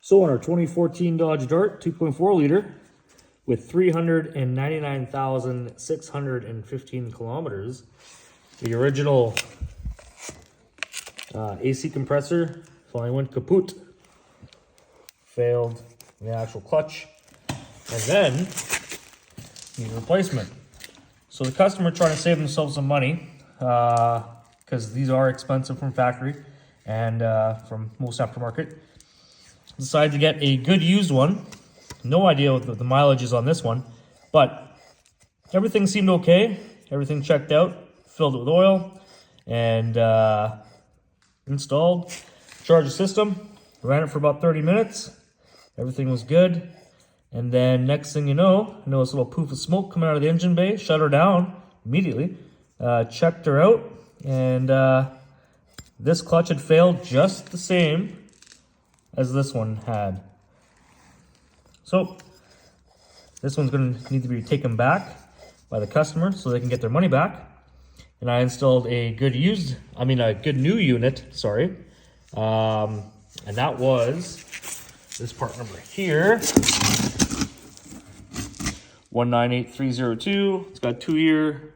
So on our 2014 Dodge Dart 2.4 liter with 399,615 kilometers, the original AC compressor finally went kaput. Failed the actual clutch, and then need a replacement. So the customer trying to save themselves some money, because these are expensive from factory and from most aftermarket, decided to get a good used one. No idea what the mileage is on this one, but everything seemed okay. Everything checked out, filled it with oil, and installed, charged the system, ran it for about 30 minutes. Everything was good. And then next thing you know, I noticed a little poof of smoke coming out of the engine bay, shut her down immediately, checked her out, and this clutch had failed just the same as this one had. So this one's going to need to be taken back by the customer so they can get their money back. And I installed a good new unit, sorry. And that was this part number here, 198302. It's got 2-year,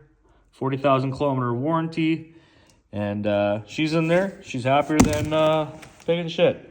40,000 kilometer warranty, and she's in there. She's happier than pig and shit.